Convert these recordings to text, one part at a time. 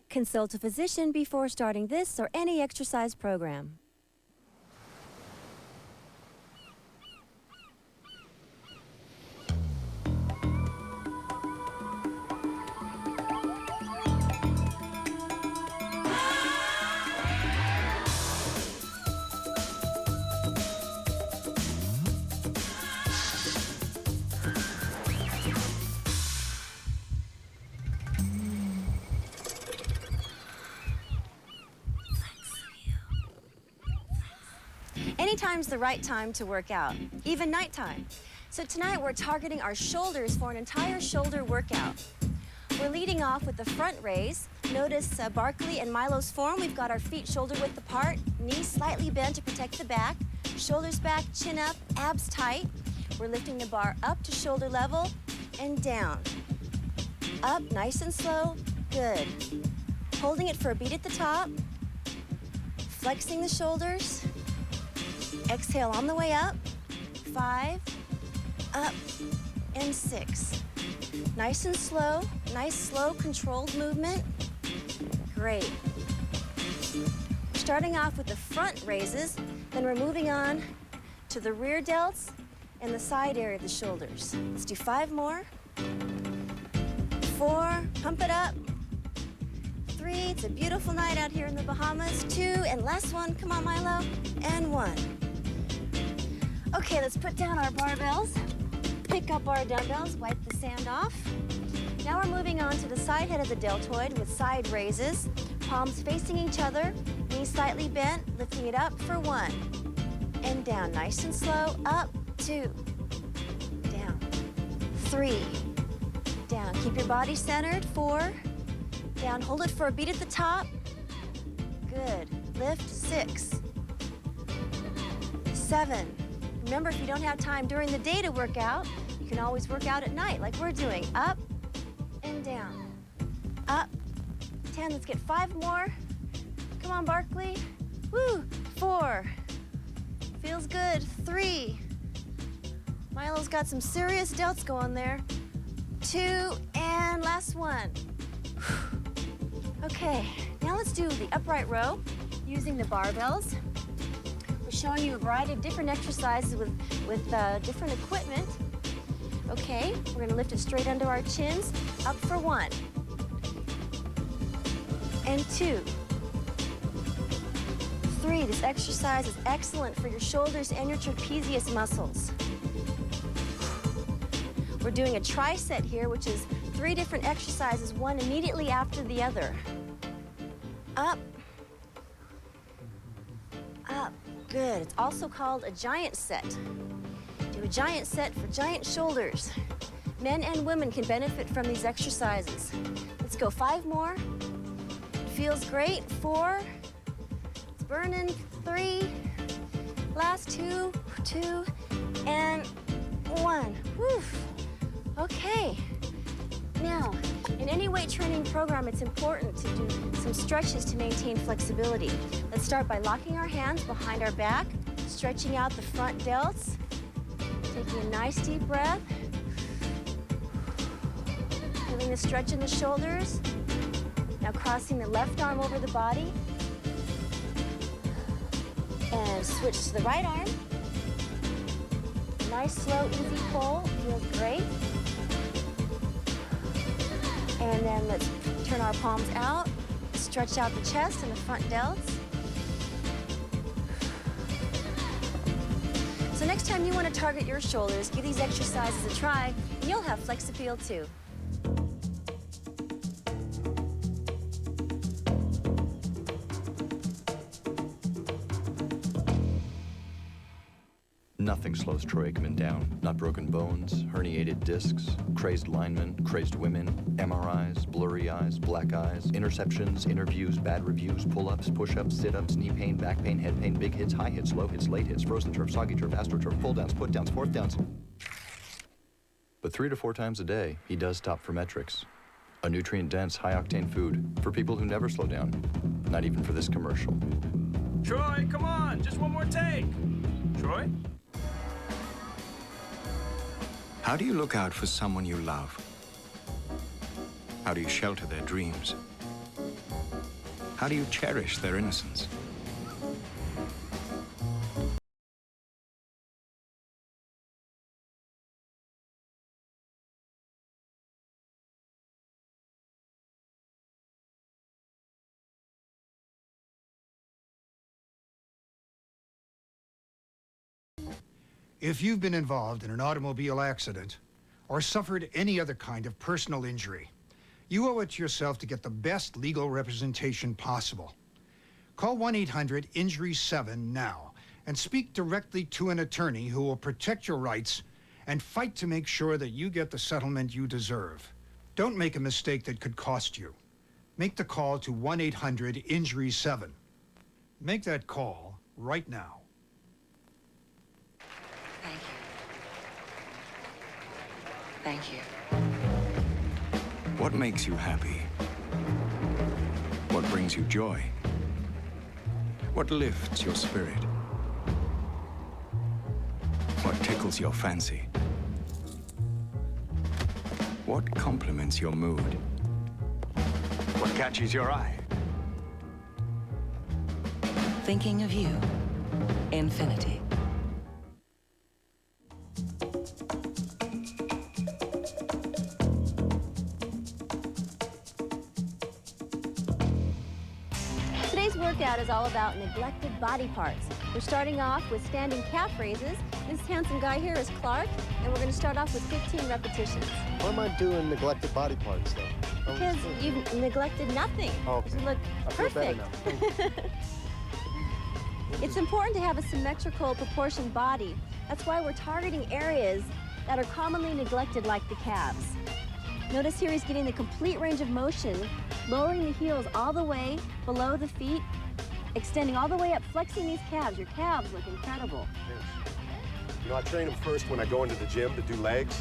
Consult a physician before starting this or any exercise program. Anytime's the right time to work out, even nighttime. So tonight we're targeting our shoulders for an entire shoulder workout. We're leading off with the front raise. Notice Barkley and Milo's form. We've got our feet shoulder width apart, knees slightly bent to protect the back, shoulders back, chin up, abs tight. We're lifting the bar up to shoulder level and down. Up, nice and slow, good. Holding it for a beat at the top, flexing the shoulders. Exhale on the way up, 5, up, and 6. Nice and slow, nice, slow, controlled movement. Great. We're starting off with the front raises, then we're moving on to the rear delts and the side area of the shoulders. Let's do 5 more. 4, pump it up. 3, it's a beautiful night out here in the Bahamas. 2, and last one, come on, Milo, and 1. Okay, let's put down our barbells, pick up our dumbbells, wipe the sand off. Now we're moving on to the side head of the deltoid with side raises, palms facing each other, knees slightly bent, lifting it up for 1. And down, nice and slow, up, 2. Down, 3. Down, keep your body centered, 4. Down, hold it for a beat at the top. Good, lift, 6. 7. Remember, if you don't have time during the day to work out, you can always work out at night like we're doing. Up and down. Up. 10. Let's get 5 more. Come on, Barkley. Woo. 4. Feels good. 3. Milo's got some serious delts going there. 2. And last one. Okay. Now let's do the upright row using the barbells. Showing you a variety of different exercises with different equipment. Okay, we're gonna lift it straight under our chins, up for 1, and 2, 3. This exercise is excellent for your shoulders and your trapezius muscles. We're doing a tri-set here, which is 3 different exercises, one immediately after the other. Up, up. Good. It's also called a giant set. Do a giant set for giant shoulders. Men and women can benefit from these exercises. Let's go 5 more. Feels great. 4. It's burning. 3. Last 2. 2. And 1. Whew. Okay. Now, in any weight training program, it's important to do some stretches to maintain flexibility. Let's start by locking our hands behind our back, stretching out the front delts, taking a nice deep breath, feeling the stretch in the shoulders. Now crossing the left arm over the body, and switch to the right arm. Nice, slow, easy pull, feels great. And then let's turn our palms out, stretch out the chest and the front delts. So next time you want to target your shoulders, give these exercises a try, and you'll have flex appeal too. Nothing slows Troy Aikman down. Not broken bones, herniated discs, crazed linemen, crazed women, MRIs, blurry eyes, black eyes, interceptions, interviews, bad reviews, pull-ups, push-ups, sit-ups, knee pain, back pain, head pain, big hits, high hits, low hits, late hits, frozen turf, soggy turf, astroturf, pull-downs, put-downs, fourth downs. But 3 to 4 times a day, he does stop for metrics. A nutrient-dense, high-octane food for people who never slow down. Not even for this commercial. Troy, come on, just one more take. Troy? How do you look out for someone you love? How do you shelter their dreams? How do you cherish their innocence? If you've been involved in an automobile accident or suffered any other kind of personal injury, you owe it to yourself to get the best legal representation possible. Call 1-800-INJURY-7 now and speak directly to an attorney who will protect your rights and fight to make sure that you get the settlement you deserve. Don't make a mistake that could cost you. Make the call to 1-800-INJURY-7. Make that call right now. Thank you. What makes you happy? What brings you joy? What lifts your spirit? What tickles your fancy? What complements your mood? What catches your eye? Thinking of you. Infinity. Today's workout is all about neglected body parts. We're starting off with standing calf raises. This handsome guy here is Clark, and we're going to start off with 15 repetitions. Why am I doing neglected body parts, though? Because you've neglected nothing. Oh, okay. You look I feel better perfect. now. It's important to have a symmetrical, proportioned body. That's why we're targeting areas that are commonly neglected, like the calves. Notice here he's getting the complete range of motion, lowering the heels all the way below the feet, extending all the way up, flexing these calves. Your calves look incredible. Yes. You know, I train them first when I go into the gym to do legs.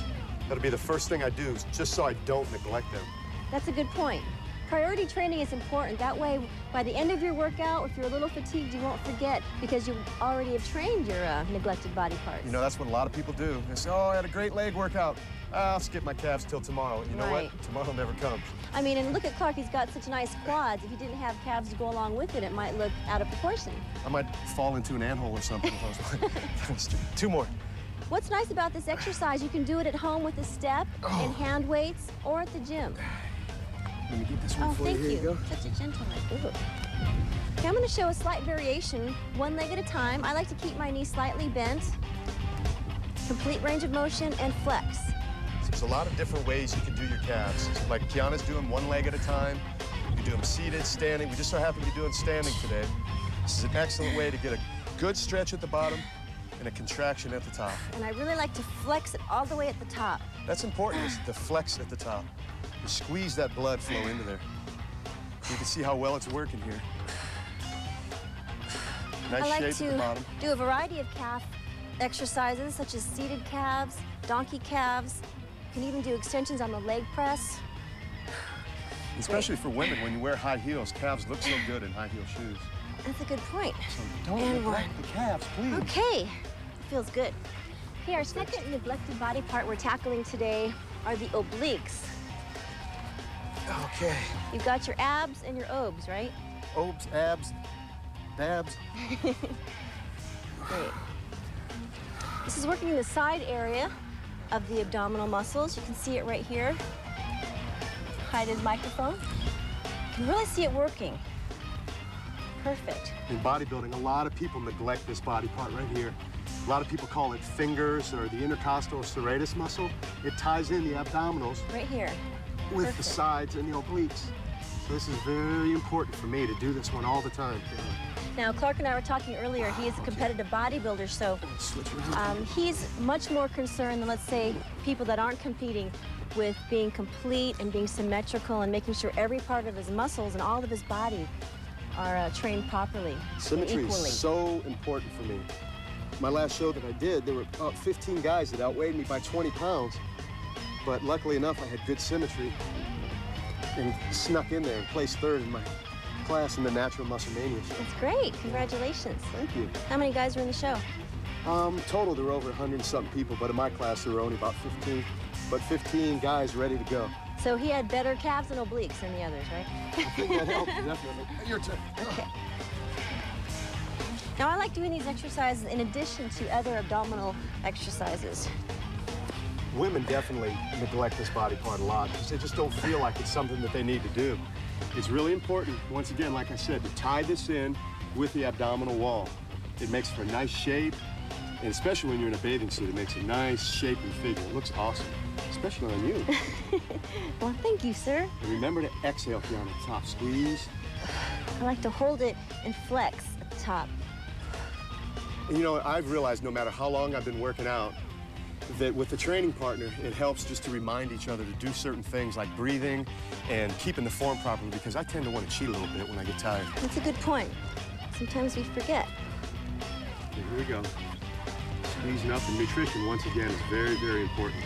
That'll be the first thing I do, just so I don't neglect them. That's a good point. Priority training is important. That way, by the end of your workout, if you're a little fatigued, you won't forget because you already have trained your neglected body parts. You know, that's what a lot of people do. They say, oh, I had a great leg workout. I'll skip my calves till tomorrow. You know Right. what? Tomorrow never comes. I mean, and look at Clark, he's got such nice quads. If he didn't have calves to go along with it, it might look out of proportion. I might fall into an anthill or something if I was Two more. What's nice about this exercise, you can do it at home with a step and hand weights or at the gym. Let me get this one Oh, for thank you. Here you go. Such a gentleman. Ooh. Okay, I'm going to show a slight variation, one leg at a time. I like to keep my knee slightly bent, complete range of motion, and flex. There's a lot of different ways you can do your calves. Like Kiana's doing one leg at a time. You can do them seated, standing. We just so happen to be doing standing today. This is an excellent way to get a good stretch at the bottom and a contraction at the top. And I really like to flex it all the way at the top. That's important, is the flex at the top. You squeeze that blood flow into there. You can see how well it's working here. Nice I like shape at the to bottom. do a variety of calf exercises, such as seated calves, donkey calves. You can even do extensions on the leg press. Especially for women, when you wear high heels, calves look so good in high heel shoes. That's a good point. So don't And neglect the calves, please. Okay, feels good. Okay, our second neglected body part we're tackling today are the obliques. Okay. You've got your abs and your obes, right? Obes, abs, babs. Great. This is working in the side area of the abdominal muscles. You can see it right here. Hide his microphone. You can really see it working. Perfect. In bodybuilding, a lot of people neglect this body part right here. A lot of people call it fingers or the intercostal serratus muscle. It ties in the abdominals Right here. with Perfect. the sides and the obliques. So this is very important for me to do this one all the time. Now, Clark and I were talking earlier. He is a competitive bodybuilder, so Switch around. he's much more concerned than, let's say, people that aren't competing with being complete and being symmetrical and making sure every part of his muscles and all of his body are trained properly Symmetry and equally. is so important for me. My last show that I did, there were about 15 guys that outweighed me by 20 pounds. But luckily enough, I had good symmetry and snuck in there and placed third in my class in the natural muscle manias. That's great. Congratulations. Thank you. How many guys were in the show? Total, there were over 100 and something people, but in my class, there were only about 15. But 15 guys ready to go. So he had better calves and obliques than the others, right? I think that helps, definitely. Your turn. Okay. Now, I like doing these exercises in addition to other abdominal exercises. Women definitely neglect this body part a lot because they just don't feel like it's something that they need to do. It's really important, once again, like I said, to tie this in with the abdominal wall. It makes for a nice shape, and especially when you're in a bathing suit, it makes a nice shape and figure. It looks awesome, especially on you. Well, thank you, sir. And remember to exhale here on the top. Squeeze. I like to hold it and flex at the top. And you know, I've realized no matter how long I've been working out, that with the training partner, it helps just to remind each other to do certain things like breathing and keeping the form properly, because I tend to want to cheat a little bit when I get tired. That's a good point. Sometimes we forget. Okay, here we go. Squeezing up, and nutrition, once again, is very, very important.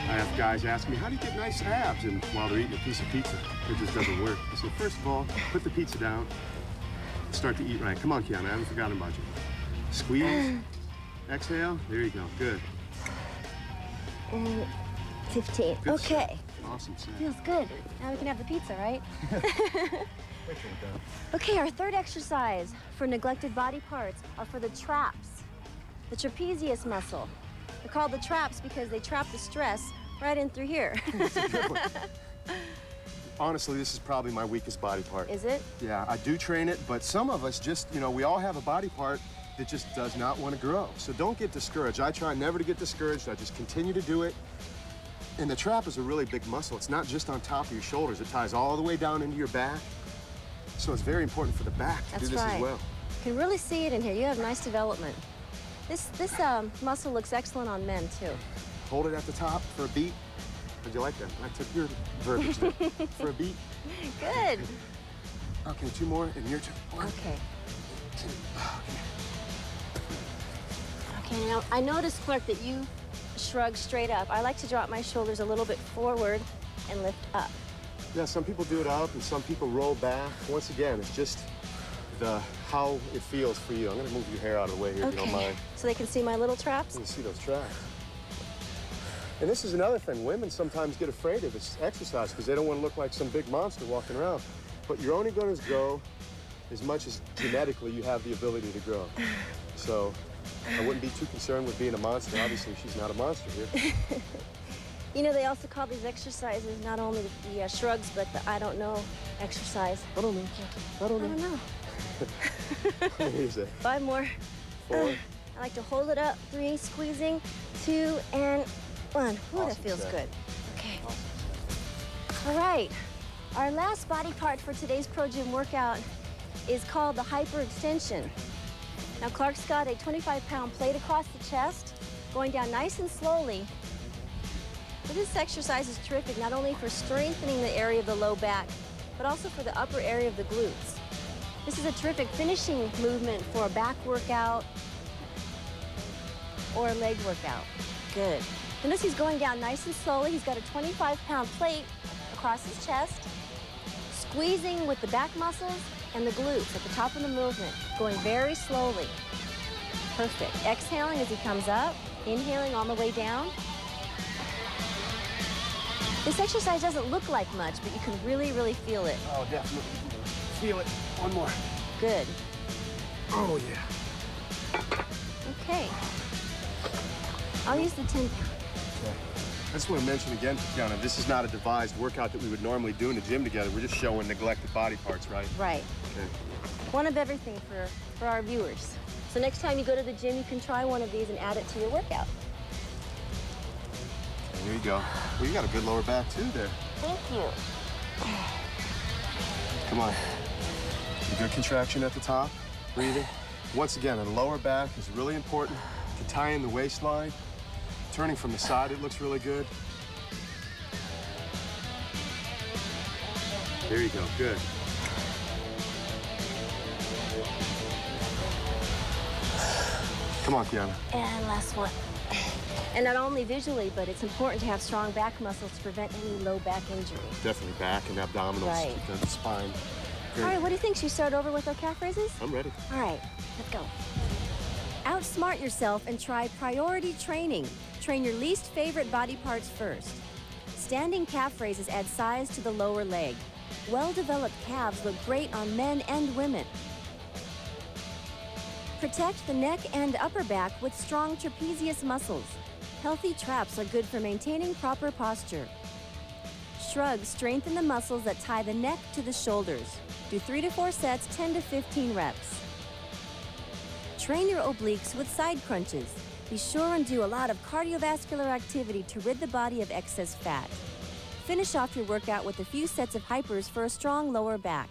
I have guys ask me, how do you get nice abs? And while they're eating a piece of pizza, it just doesn't work. I said, first of all, put the pizza down, start to eat right. Come on, Kiana, I haven't forgotten about you. Squeeze, exhale, there you go, good. And 15. Good Okay. set. Awesome set. Feels good. Now we can have the pizza, right? Okay, our third exercise for neglected body parts are for the traps, the trapezius muscle. They're called the traps because they trap the stress right in through here. Honestly, this is probably my weakest body part. Is it? Yeah, I do train it, but some of us just, you know, we all have a body part that just does not want to grow. So don't get discouraged. I try never to get discouraged. I just continue to do it. And the trap is a really big muscle. It's not just on top of your shoulders. It ties all the way down into your back. So it's very important for the back to do this as well. You can really see it in here. You have nice development. This muscle looks excellent on men, too. Hold it at the top for a beat. How'd you like that? I took your verbiage there. For a beat. Good. Okay, 2 more, and your turn. 1, Okay. 2. Okay, now I noticed, Clark, that you shrug straight up. I like to drop my shoulders a little bit forward and lift up. Yeah, some people do it up and some people roll back. Once again, it's just how it feels for you. I'm gonna move your hair out of the way here if you don't mind. So they can see my little traps? You can see those traps. And this is another thing. Women sometimes get afraid of this exercise because they don't want to look like some big monster walking around. But you're only going to grow as much as genetically you have the ability to grow. So I wouldn't be too concerned with being a monster. Obviously, she's not a monster here. You know, they also call these exercises not only the shrugs, but the I don't know exercise. I don't know. I don't I don't know. What is it? 5 more. 4. I like to hold it up. 3, squeezing. 2, and 1. Ooh, that Awesome feels set. good. Okay. All right. Our last body part for today's Pro Gym workout is called the hyperextension. Now, Clark's got a 25-pound plate across the chest, going down nice and slowly. But this exercise is terrific, not only for strengthening the area of the low back, but also for the upper area of the glutes. This is a terrific finishing movement for a back workout or a leg workout. Good. Notice he's going down nice and slowly. He's got a 25-pound plate across his chest, squeezing with the back muscles and the glutes at the top of the movement, going very slowly. Perfect. Exhaling as he comes up, inhaling on the way down. This exercise doesn't look like much, but you can really, really feel it. Oh, definitely. Feel it. 1 more. Good. Oh, yeah. Okay. I'll use the 10 pound. Okay. I just want to mention again, Kiana, this is not a devised workout that we would normally do in the gym together. We're just showing neglected body parts, right? Right. Okay. One of everything for our viewers. So next time you go to the gym, you can try one of these and add it to your workout. There you go. Well, you got a good lower back, too, there. Thank you. Come on. A good contraction at the top, breathing. Once again, the lower back is really important to tie in the waistline. Turning from the side, it looks really good. There you go, good. Come on, Kiana. And last one. And not only visually, but it's important to have strong back muscles to prevent any low back injury. Definitely back and abdominals, Right. keep the spine. All right, what do you think? Should we start over with our calf raises? I'm ready. All right, let's go. Outsmart yourself and try priority training. Train your least favorite body parts first. Standing calf raises add size to the lower leg. Well-developed calves look great on men and women. Protect the neck and upper back with strong trapezius muscles. Healthy traps are good for maintaining proper posture. Shrugs strengthen the muscles that tie the neck to the shoulders. Do 3 to 4 sets, 10 to 15 reps. Train your obliques with side crunches. Be sure and do a lot of cardiovascular activity to rid the body of excess fat. Finish off your workout with a few sets of hypers for a strong lower back.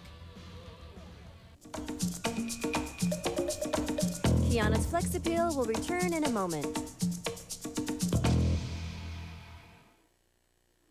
Kiana's Flex Appeal will return in a moment.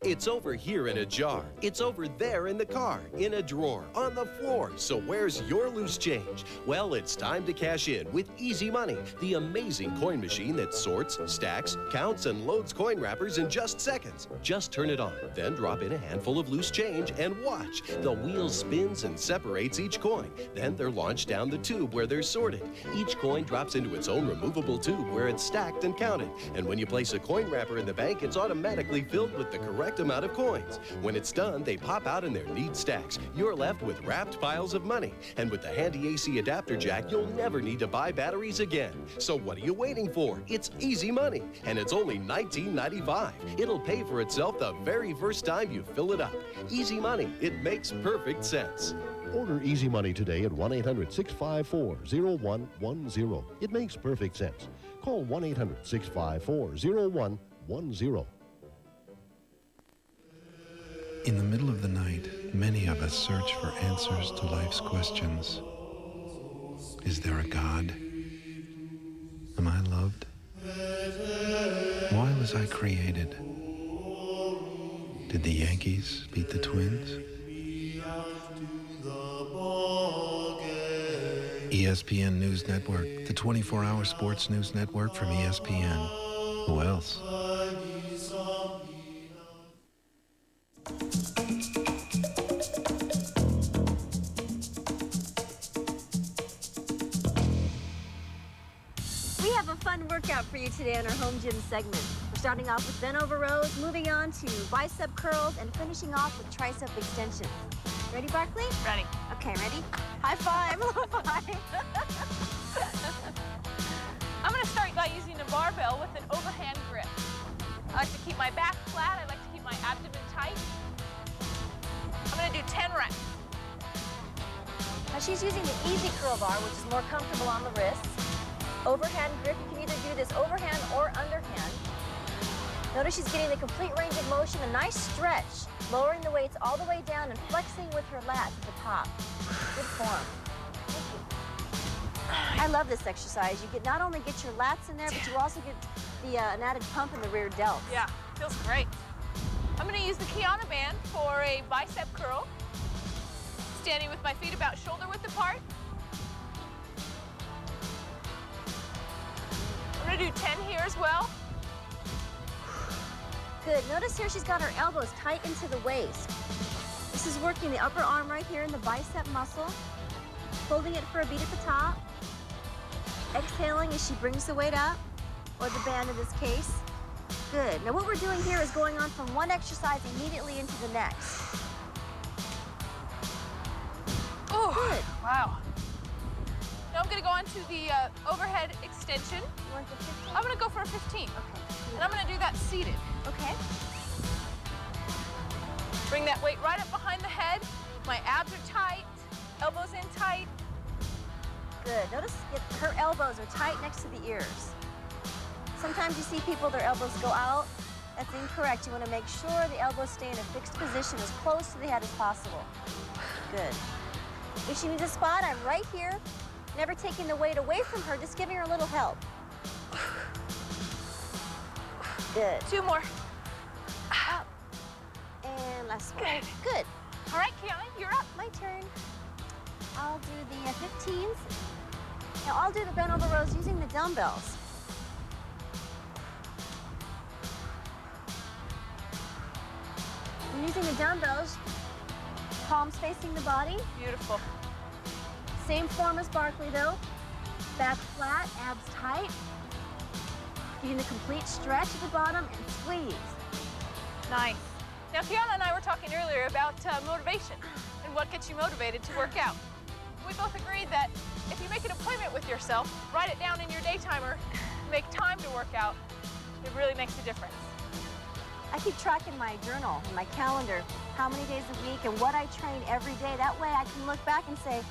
It's over here in a jar. It's over there in the car, in a drawer, on the floor. So where's your loose change? Well, it's time to cash in with Easy Money, the amazing coin machine that sorts, stacks, counts, and loads coin wrappers in just seconds. Just turn it on, then drop in a handful of loose change and watch. The wheel spins and separates each coin. Then they're launched down the tube where they're sorted. Each coin drops into its own removable tube where it's stacked and counted. And when you place a coin wrapper in the bank, it's automatically filled with the correct amount of coins. When it's done, they pop out in their neat stacks. You're left with wrapped piles of money. And with the handy AC adapter jack, you'll never need to buy batteries again. So what are you waiting for? It's Easy Money, and it's only $19.95. It'll pay for itself the very first time you fill it up. Easy Money, it makes perfect sense. Order Easy Money today at 1-800-654-0110. It makes perfect sense. Call 1-800-654-0110. In the middle of the night, many of us search for answers to life's questions. Is there a God? Am I loved? Why was I created? Did the Yankees beat the Twins? ESPN News Network, the 24-hour sports news network from ESPN. Who else? We have a fun workout for you today in our home gym segment. We're starting off with bent over rows, moving on to bicep curls, and finishing off with tricep extensions. Ready, Barkley? Ready. Okay, ready? High five, low five. I'm going to start by using a barbell with an overhand grip. I like to keep my back flat. I like to keep my abdomen tight. I'm going to do 10 reps. Now she's using the easy curl bar, which is more comfortable on the wrists. Overhand grip, you can either do this overhand or underhand. Notice she's getting the complete range of motion, a nice stretch, lowering the weights all the way down and flexing with her lats at the top. Good form. I love this exercise. You not only get your lats in there, but you also get an added pump in the rear delt. Yeah, feels great. I'm going to use the Kiana band for a bicep curl. Standing with my feet about shoulder width apart. I'm going to do 10 here as well. Good. Notice here she's got her elbows tight into the waist. This is working the upper arm right here in the bicep muscle. Holding it for a beat at the top. Exhaling as she brings the weight up, or the band in this case. Good. Now what we're doing here is going on from one exercise immediately into the next. Oh, good. Wow. Now I'm going to go on to the overhead extension. You want the 15? I'm going to go for a 15. Okay. And I'm going to do that seated. Okay. Bring that weight right up behind the head. My abs are tight, elbows in tight. Good. Notice her elbows are tight next to the ears. Sometimes you see people, their elbows go out. That's incorrect. You want to make sure the elbows stay in a fixed position as close to the head as possible. Good. If she needs a spot, I'm right here. Never taking the weight away from her, just giving her a little help. Good. 2 more. Up. And last one. Good. All right, Kiana, you're up. My turn. I'll do the 15s. Now I'll do the bent over rows using the dumbbells. I'm using the dumbbells, palms facing the body. Beautiful. Same form as Barkley though. Back flat, abs tight. Getting the complete stretch at the bottom and squeeze. Nice. Now, Kiana and I were talking earlier about motivation and what gets you motivated to work out. We both agreed that if you make an appointment with yourself, write it down in your day timer, make time to work out, it really makes a difference. I keep track in my journal, in my calendar, how many days a week and what I train every day. That way I can look back and say,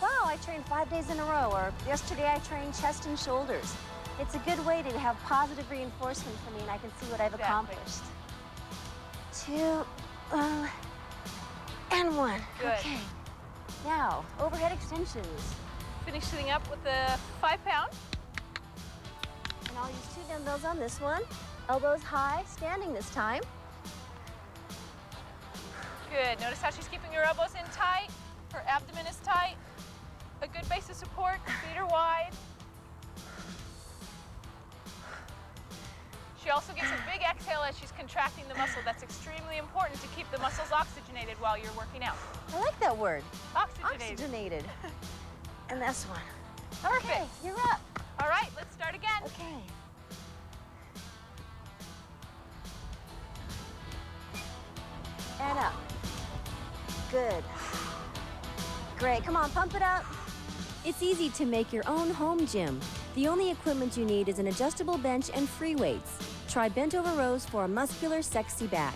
wow, I trained 5 days in a row, or yesterday I trained chest and shoulders. It's a good way to have positive reinforcement for me, and I can see what I've accomplished. 2, and 1. Good. Okay. Now, overhead extensions. Finish sitting up with the 5-pound. And I'll use 2 dumbbells on this one. Elbows high, standing this time. Good. Notice how she's keeping her elbows in tight. Her abdomen is tight. A good base of support. Feet are wide. She also gets a big exhale as she's contracting the muscle. That's extremely important to keep the muscles oxygenated while you're working out. I like that word. Oxygenated. Oxygenated. And this one. Perfect. Okay, you're up. All right, let's start again. Okay. And up. Good. Great, come on, pump it up. It's easy to make your own home gym. The only equipment you need is an adjustable bench and free weights. Try bent over rows for a muscular, sexy back.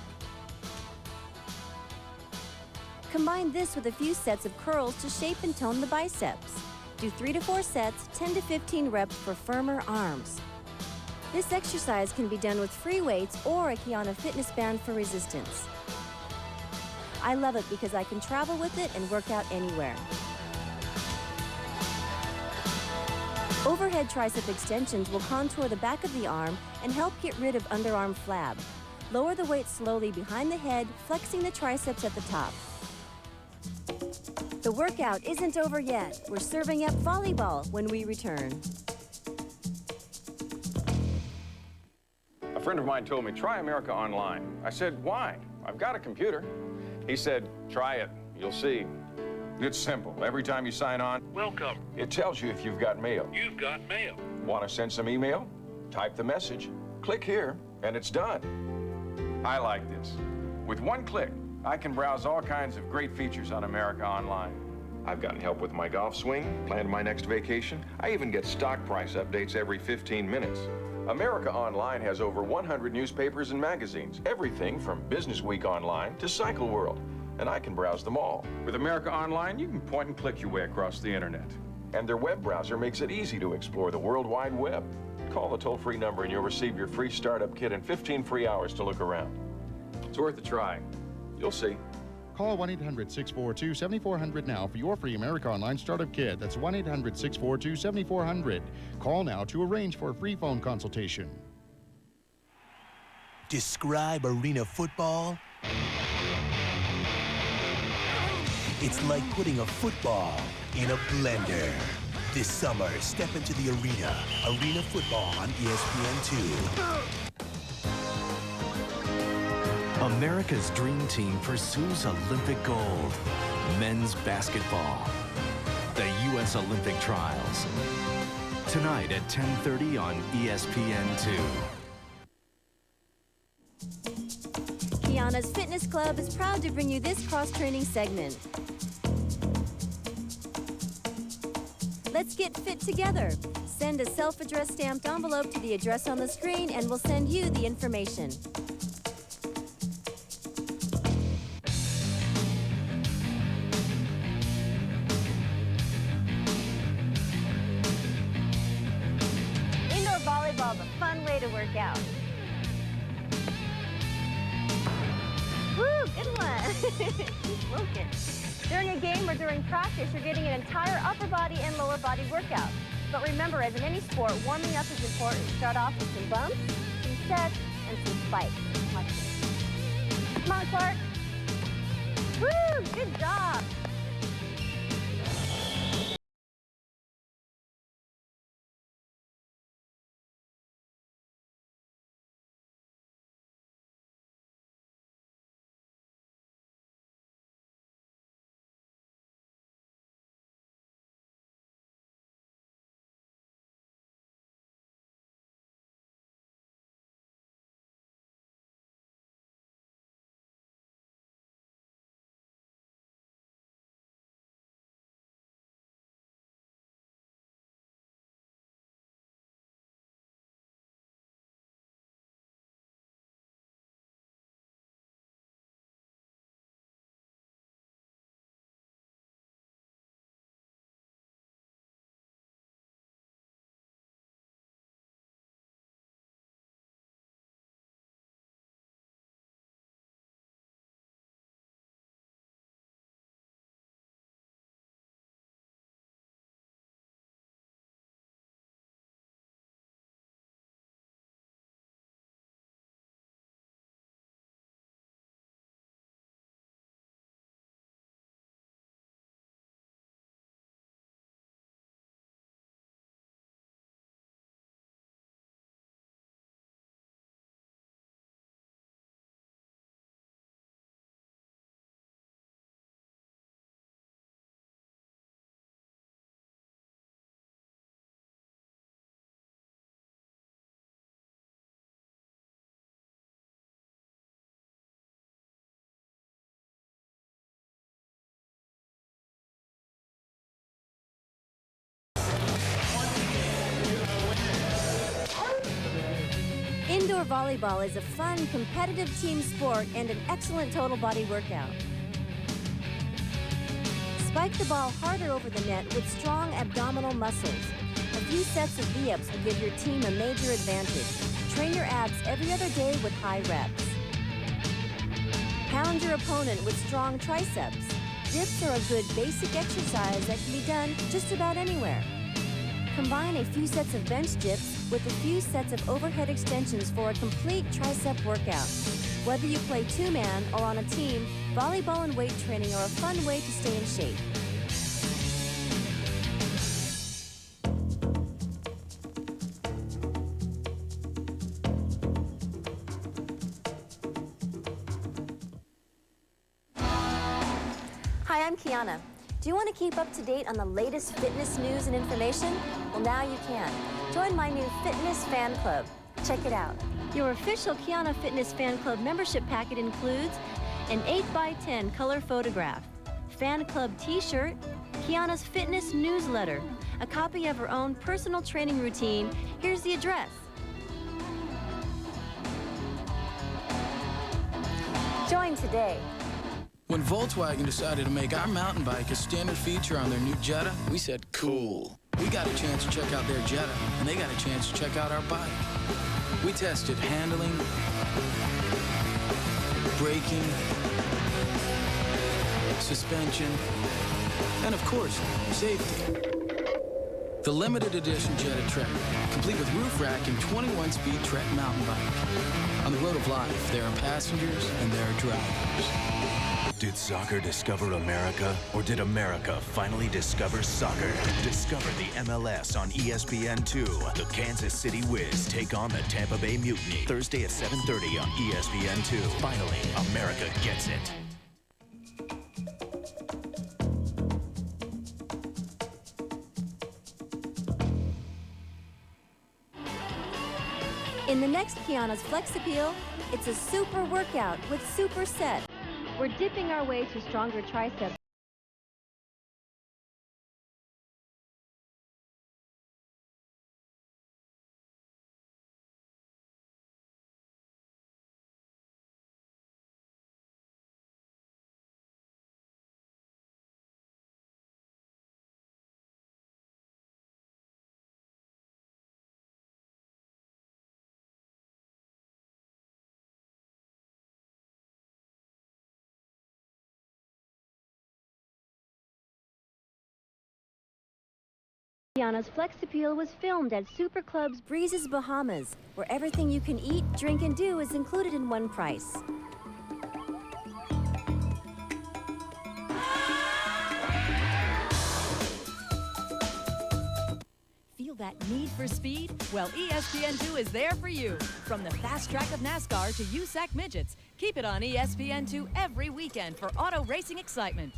Combine this with a few sets of curls to shape and tone the biceps. Do 3 to 4 sets, 10 to 15 reps for firmer arms. This exercise can be done with free weights or a Kiana fitness band for resistance. I love it because I can travel with it and work out anywhere. Overhead tricep extensions will contour the back of the arm and help get rid of underarm flab. Lower the weight slowly behind the head, flexing the triceps at the top. The workout isn't over yet. We're serving up volleyball when we return. A friend of mine told me, try America Online. I said, why? I've got a computer. He said, try it. You'll see. It's simple. Every time you sign on, welcome. It tells you if you've got mail. You've got mail. Want to send some email? Type the message, click here, and it's done. I like this. With one click, I can browse all kinds of great features on America Online. I've gotten help with my golf swing, planned my next vacation. I even get stock price updates every 15 minutes. America Online has over 100 newspapers and magazines, everything from Business Week Online to Cycle World, and I can browse them all. With America Online, you can point and click your way across the internet. And their web browser makes it easy to explore the World Wide Web. Call the toll-free number and you'll receive your free startup kit and 15 free hours to look around. It's worth a try. You'll see. Call 1-800-642-7400 now for your free America Online startup kit. That's 1-800-642-7400. Call now to arrange for a free phone consultation. Describe arena football. It's like putting a football in a blender. This summer, step into the arena. Arena football on ESPN2. America's dream team pursues Olympic gold. Men's basketball. The U.S. Olympic Trials. Tonight at 10:30 on ESPN2. Kiana's Fitness Club is proud to bring you this cross-training segment. Let's get fit together. Send a self-addressed stamped envelope to the address on the screen and we'll send you the information. Indoor volleyball is a fun way to work out. Woo, good one. Keep smoking. During a game or during practice, you're getting an entire upper body and lower body workout. But remember, as in any sport, warming up is important. Start off with some bumps, some sets, and some spikes. Watch this. Come on, Clark. Woo, good job. Indoor volleyball is a fun, competitive team sport and an excellent total body workout. Spike the ball harder over the net with strong abdominal muscles. A few sets of V-ups will give your team a major advantage. Train your abs every other day with high reps. Pound your opponent with strong triceps. Dips are a good basic exercise that can be done just about anywhere. Combine a few sets of bench dips with a few sets of overhead extensions for a complete tricep workout. Whether you play two-man or on a team, volleyball and weight training are a fun way to stay in shape. Hi, I'm Kiana. Do you want to keep up to date on the latest fitness news and information? Well, now you can. Join my new Fitness Fan Club. Check it out. Your official Kiana Fitness Fan Club membership packet includes an 8x10 color photograph, fan club t-shirt, Kiana's fitness newsletter, a copy of her own personal training routine. Here's the address. Join today. When Volkswagen decided to make our mountain bike a standard feature on their new Jetta, we said, cool. We got a chance to check out their Jetta, and they got a chance to check out our bike. We tested handling, braking, suspension, and of course, safety. The limited edition Jetta Trek, complete with roof rack and 21-speed Trek mountain bike. On the road of life, there are passengers and there are drivers. Did soccer discover America, or did America finally discover soccer? Discover the MLS on ESPN2. The Kansas City Wiz take on the Tampa Bay Mutiny. Thursday at 7:30 on ESPN2. Finally, America gets it. In the next Kiana's Flex Appeal, it's a super workout with super set. We're dipping our way to stronger triceps. Kiana's Flex Appeal was filmed at Super Club's Breezes, Bahamas, where everything you can eat, drink, and do is included in one price. Feel that need for speed? Well, ESPN2 is there for you. From the fast track of NASCAR to USAC midgets, keep it on ESPN2 every weekend for auto racing excitement.